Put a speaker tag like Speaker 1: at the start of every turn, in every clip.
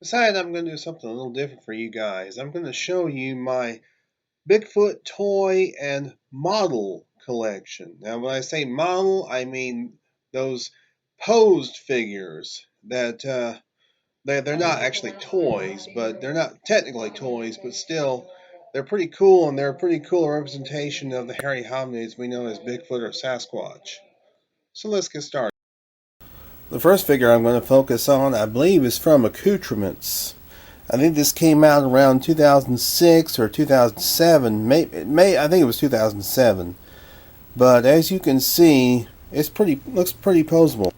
Speaker 1: Decided I'm going to do something a little different for you guys. I'm going to show you my Bigfoot toy and model collection. Now, when I say model, I mean those posed figures that they're not actually toys, but they're not technically toys, but still they're pretty cool, and they're a pretty cool representation of the hairy hominids we know as Bigfoot or Sasquatch. So let's get started. The first figure I'm going to focus on, I believe, is from Accoutrements. I think this came out around 2006 or 2007. I think it was 2007. But as you can see, looks pretty poseable.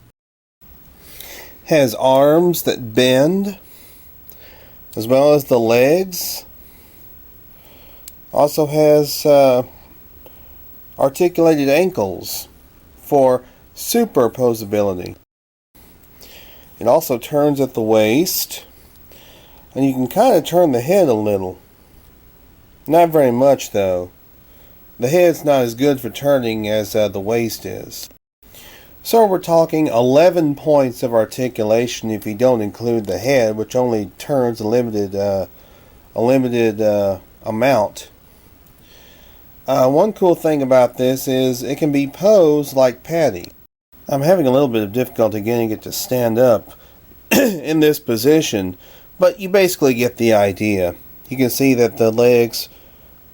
Speaker 1: Has arms that bend, as well as the legs. Also has articulated ankles for superposability. It also turns at the waist, and you can kind of turn the head a little. Not very much, though. The head's not as good for turning as the waist is. So we're talking 11 points of articulation if you don't include the head, which only turns a limited amount. One cool thing about this is it can be posed like Patty. I'm having a little bit of difficulty getting it to stand up in this position, but you basically get the idea. You can see that the legs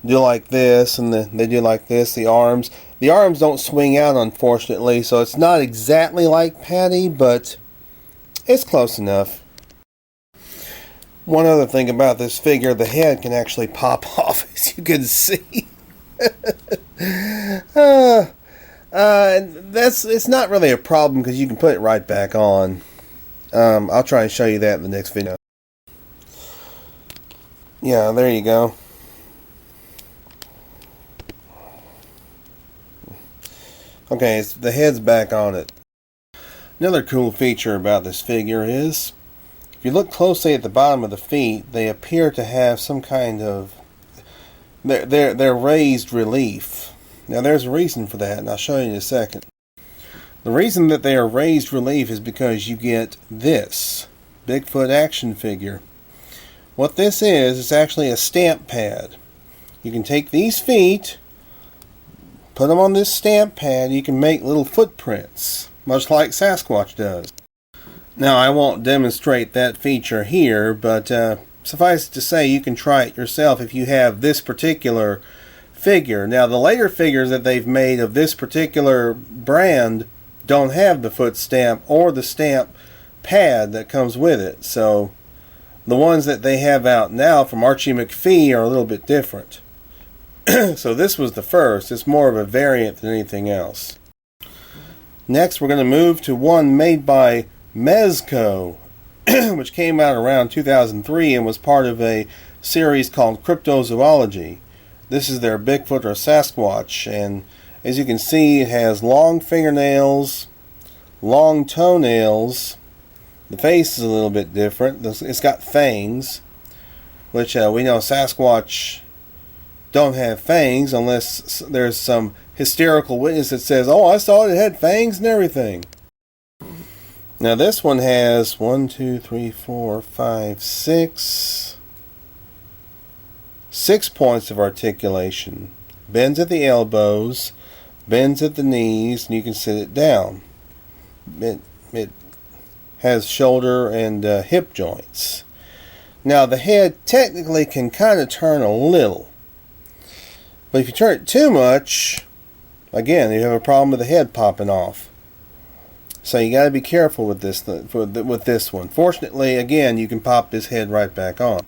Speaker 1: do like this, and they do like this. The arms don't swing out, unfortunately, so it's not exactly like Patty, but it's close enough. One other thing about this figure, the head can actually pop off, as you can see. It's not really a problem because you can put it right back on. I'll try and show you that in the next video. Yeah, there you go. Okay, the head's back on it. Another cool feature about this figure is, if you look closely at the bottom of the feet, they appear to have some kind of they're raised relief. Now there's a reason for that, and I'll show you in a second. The reason that they are raised relief is because you get this Bigfoot action figure. What this is actually a stamp pad. You can take these feet, put them on this stamp pad, you can make little footprints, much like Sasquatch does. Now I won't demonstrate that feature here, but suffice it to say you can try it yourself if you have this particular figure. Now the later figures that they've made of this particular brand don't have the foot stamp or the stamp pad that comes with it. So the ones that they have out now from Archie McPhee are a little bit different. So this was the first. It's more of a variant than anything else. Next we're going to move to one made by Mezco, which came out around 2003 and was part of a series called Cryptozoology. This is their Bigfoot or Sasquatch, and as you can see, it has long fingernails, long toenails. The face is a little bit different. It's got fangs, which we know Sasquatch don't have fangs unless there's some hysterical witness that says, "Oh, I saw it had fangs and everything." Now this one has 6 points of articulation. Bends at the elbows, bends at the knees, and you can sit it down. It has shoulder and hip joints. Now the head technically can kind of turn a little, but if you turn it too much, again, you have a problem with the head popping off. So you got to be careful with this one. Fortunately, again, you can pop this head right back on.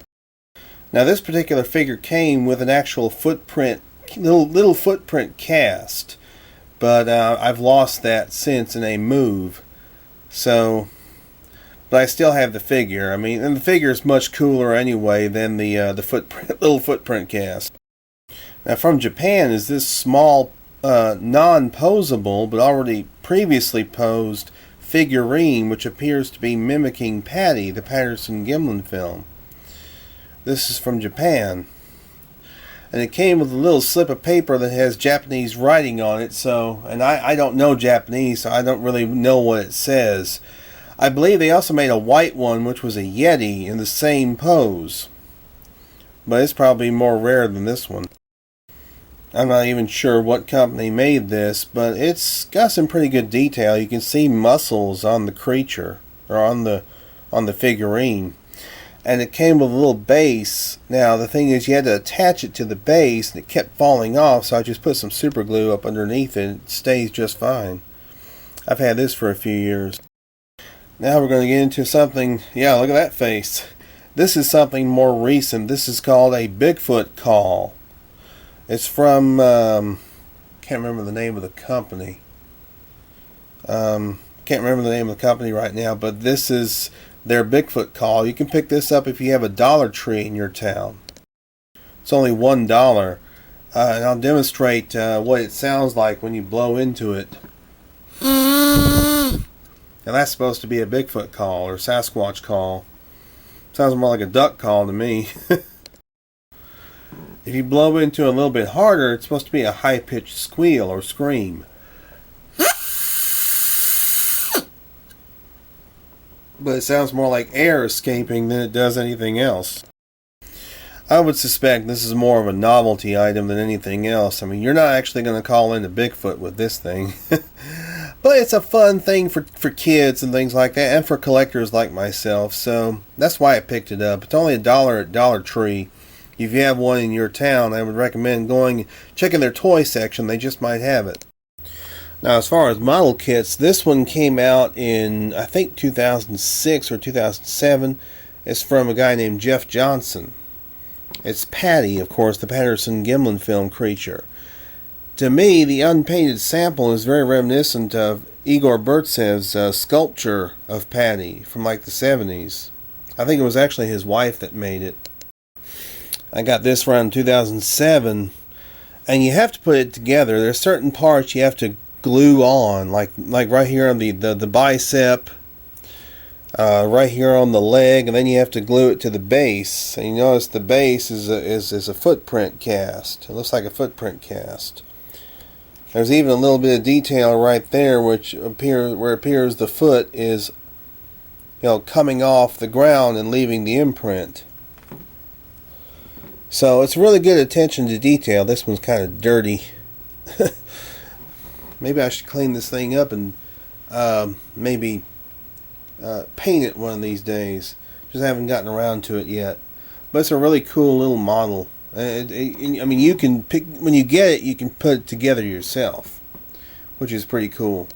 Speaker 1: Now this particular figure came with an actual footprint, little footprint cast, but I've lost that since in a move. So, but I still have the figure. I mean, and the figure is much cooler anyway than the little footprint cast. Now from Japan is this small, non-posable but already previously posed figurine, which appears to be mimicking Patty, the Patterson-Gimlin film. This is from Japan, and it came with a little slip of paper that has Japanese writing on it. So, and I don't know Japanese, so I don't really know what it says. I believe they also made a white one, which was a Yeti in the same pose. But it's probably more rare than this one. I'm not even sure what company made this, but it's got some pretty good detail. You can see muscles on the creature, or on the figurine. And it came with a little base. Now the thing is, you had to attach it to the base, and it kept falling off, so I just put some super glue up underneath it. It stays just fine. I've had this for a few years. Now we're going to get into something, yeah, look at that face. This is something more recent. This is called a Bigfoot call. It's from, can't remember the name of the company. Can't remember the name of the company right now, but this is their Bigfoot call. You can pick this up if you have a Dollar Tree in your town. It's only $1. And I'll demonstrate what it sounds like when you blow into it. And that's supposed to be a Bigfoot call or Sasquatch call. Sounds more like a duck call to me. If you blow into it a little bit harder, it's supposed to be a high-pitched squeal or scream. But it sounds more like air escaping than it does anything else. I would suspect this is more of a novelty item than anything else. I mean, you're not actually going to call in a Bigfoot with this thing. But it's a fun thing for kids and things like that, and for collectors like myself. So that's why I picked it up. It's only $1 at Dollar Tree. If you have one in your town, I would recommend checking their toy section. They just might have it. Now, as far as model kits, this one came out in, I think, 2006 or 2007. It's from a guy named Jeff Johnson. It's Patty, of course, the Patterson-Gimlin film creature. To me, the unpainted sample is very reminiscent of Igor Burtsev's sculpture of Patty from like the 70s. I think it was actually his wife that made it. I got this around 2007, and you have to put it together. There's certain parts you have to glue on, like right here on the bicep, right here on the leg, and then you have to glue it to the base. And you notice the base is a footprint cast. It looks like a footprint cast. There's even a little bit of detail right there, where it appears the foot is, coming off the ground and leaving the imprint. So it's really good attention to detail. This one's kind of dirty. Maybe I should clean this thing up and maybe paint it one of these days. Just haven't gotten around to it yet. But it's a really cool little model. I mean, you can pick, when you get it, you can put it together yourself, which is pretty cool.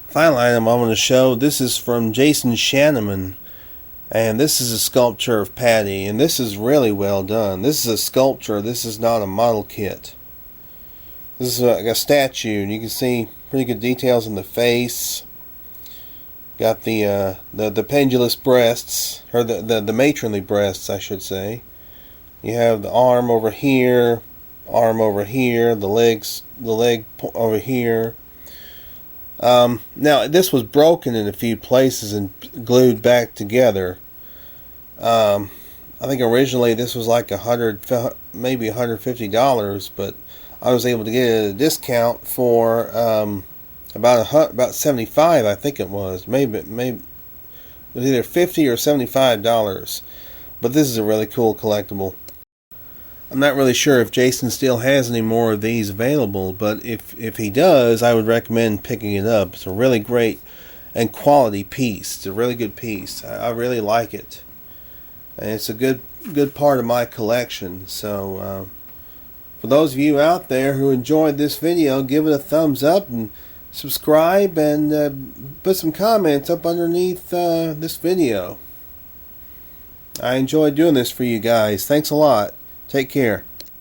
Speaker 1: Final item I want to show, this is from Jason Shanneman, and this is a sculpture of Patty, and this is really well done. This is a sculpture, this is not a model kit. This is like a statue, and you can see pretty good details in the face. Got the pendulous breasts, or the matronly breasts, I should say. You have the arm over here, the leg over here. Now this was broken in a few places and glued back together. I think originally this was like maybe $150, but I was able to get it at a discount for about $75, I think it was. Maybe it was either $50 or $75. But this is a really cool collectible. I'm not really sure if Jason still has any more of these available, but if he does, I would recommend picking it up. It's a really great and quality piece. It's a really good piece. I really like it, and it's a good part of my collection. So for those of you out there who enjoyed this video, give it a thumbs up and subscribe, and put some comments up underneath this video. I enjoy doing this for you guys. Thanks a lot. Take care.